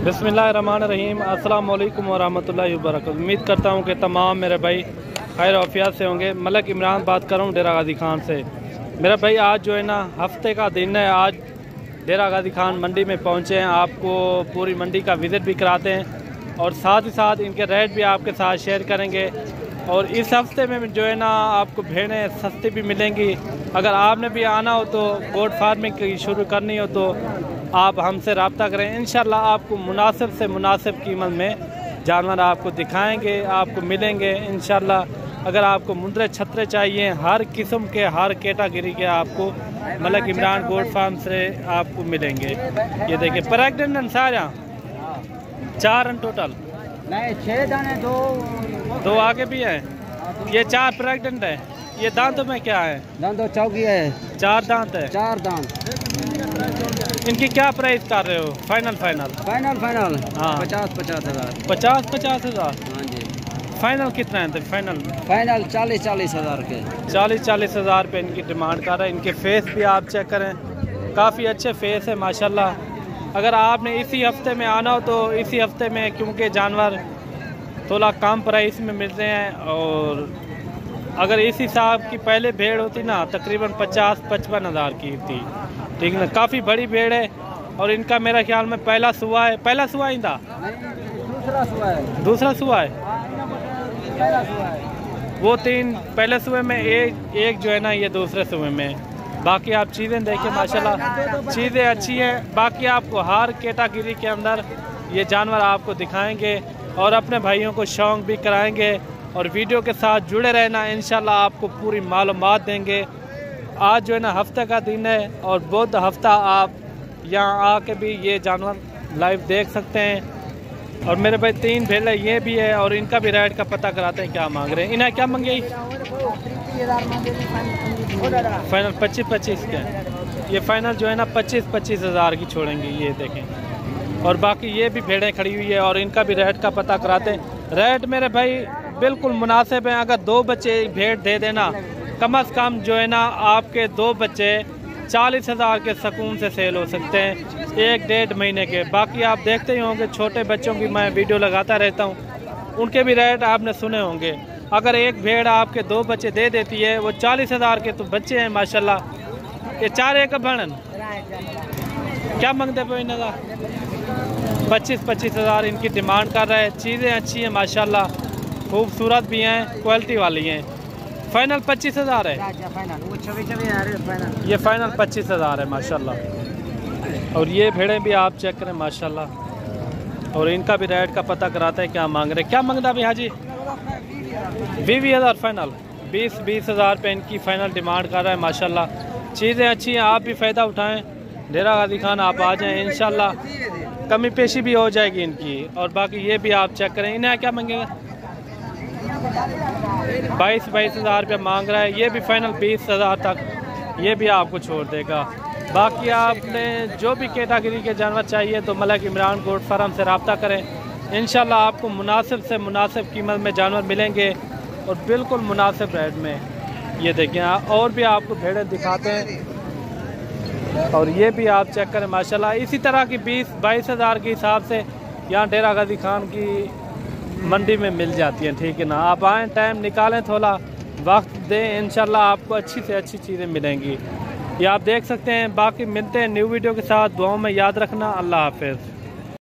बिस्मिल्लाहिर्रहमानिर्रहीम। अस्सलाम वालेकुम वरहमतुल्लाहि वबरकातुहू। उम्मीद करता हूँ कि तमाम मेरे भाई खैर आफियत से होंगे। मलक इमरान बात कर रहा हूँ डेरा गाजी खान से। मेरा भाई आज जो है ना हफ्ते का दिन है, आज डेरा गाजी खान मंडी में पहुँचे हैं। आपको पूरी मंडी का विज़िट भी कराते हैं और साथ ही साथ इनके रेट भी आपके साथ शेयर करेंगे। और इस हफ्ते में जो है ना आपको भेड़ें सस्ती भी मिलेंगी। अगर आपने भी आना हो तो गोट फार्मिंग की शुरू करनी हो तो आप हमसे रब्ता करें। इंशाल्लाह आपको मुनासिब से मुनासिब कीमत में जानवर आपको दिखाएंगे, आपको मिलेंगे इंशाल्लाह। अगर आपको मुंदरे छतरे चाहिए हर किस्म के, हर कैटेगरी के आपको मलक इमरान गोट फार्म से आपको मिलेंगे। ये देखिए प्रेग्नेंट सारा 4 रन टोटल, नहीं 6 दाने, दो आगे भी है। ये 4 प्रेग्नेंट है। ये दांतों में क्या है? दांतों चौकी है, 4 दांत है। 4 दांत। इनकी क्या प्राइस कर रहे हो? फाइनल हाँ 50-50 हज़ार। 50-50 हज़ार। हाँ जी। फाइनल कितना है? तो फाइनल 40-40 हज़ार के। 40-40 हज़ार पे इनकी डिमांड कर रहे हैं। इनके फेस भी आप चेक करें, काफ़ी अच्छे फेस है माशाल्लाह। अगर आपने इसी हफ्ते में आना हो तो इसी हफ्ते में, क्योंकि जानवर थोड़ा कम प्राइस में मिल रहे हैं। और अगर इस हिसाब की पहले भेड़ होती ना तकरीबन 50-55 हज़ार की थी, ठीक ना। काफ़ी बड़ी भेड़ है और इनका मेरा ख्याल में पहला सुबह है। पहला सुबह ही था? दूसरा सुबह है। दूसरा सुबह है। पहला सुबह है। वो 3 पहले सुबह में, एक जो है ना ये दूसरे सुबह में। बाकी आप चीज़ें देखिए माशाल्लाह, चीज़ें अच्छी हैं। बाकी आपको हर कैटेगरी के अंदर ये जानवर आपको दिखाएंगे और अपने भाइयों को शौक भी कराएंगे। और वीडियो के साथ जुड़े रहना, इंशाल्लाह आपको पूरी मालूमात देंगे। आज जो है ना हफ्ते का दिन है और बुध हफ्ता आप यहाँ आके भी ये जानवर लाइव देख सकते हैं। और मेरे भाई 3 भेड़े ये भी है और इनका भी रेट का पता कराते हैं क्या मांग रहे हैं। इन्हें क्या मांगे? फाइनल 25-25 के। ये फाइनल जो है ना 25-25 हज़ार की छोड़ेंगे, ये देखें। और बाकी ये भी भेड़ें खड़ी हुई है और इनका भी रेट का पता कराते हैं। रेट मेरे भाई बिल्कुल मुनासिब है। अगर 2 बच्चे भेड़ दे देना, कम से कम जो है ना आपके 2 बच्चे 40 हज़ार के सुकून से सेल हो सकते हैं 1-1.5 महीने के। बाकी आप देखते ही होंगे छोटे बच्चों की मैं वीडियो लगाता रहता हूँ, उनके भी रेट आपने सुने होंगे। अगर एक भेड़ आपके 2 बच्चे दे देती है, वो 40 हज़ार के तो बच्चे हैं माशाल्लाह। ये 4 एक बनन क्या मांगते पे इन्हें? 25-25 हज़ार इनकी डिमांड कर रहे हैं। चीज़ें अच्छी हैं माशाल्लाह, खूबसूरत भी हैं, क्वालिटी वाली हैं। फाइनल 25 हज़ार है। ये फाइनल 25 हज़ार है माशाल्लाह। और ये भेड़ें भी आप चेक करें माशाल्लाह। और इनका भी रेट का पता कराते हैं क्या मांग रहे हैं। क्या मांगता भाई हाजी? 20 हज़ार फाइनल, 20 हज़ार पे इनकी फाइनल डिमांड कर रहा है माशाल्लाह। चीज़ें अच्छी हैं, आप भी फ़ायदा उठाएँ। डेरा गाजी खान आप आ जाएँ, इंशाल्लाह कमी पेशी भी हो जाएगी इनकी। और बाकी ये भी आप चेक करें। इन्हें क्या मांगेगा? 22 हज़ार रुपये मांग रहा है। ये भी फाइनल 20 हज़ार तक ये भी आपको छोड़ देगा। बाकी आपने जो भी कैटेगरी के जानवर चाहिए तो मलक इमरान गोट फार्म से रब्ता करें। इंशाल्लाह आपको मुनासिब से मुनासिब कीमत में जानवर मिलेंगे और बिल्कुल मुनासिब रेट में। ये देखिए और भी आपको भेड़ें दिखाते हैं और ये भी आप चेक करें माशाल्लाह। इसी तरह की 20-22 हज़ार के हिसाब से यहाँ डेरा गाजी खान की मंडी में मिल जाती हैं, ठीक है ना। आप आएँ, टाइम निकालें, थोड़ा वक्त दें, इंशाल्लाह आपको अच्छी से अच्छी चीज़ें मिलेंगी। ये आप देख सकते हैं। बाकी मिलते हैं न्यू वीडियो के साथ। दुआओं में याद रखना। अल्लाह हाफ़िज़।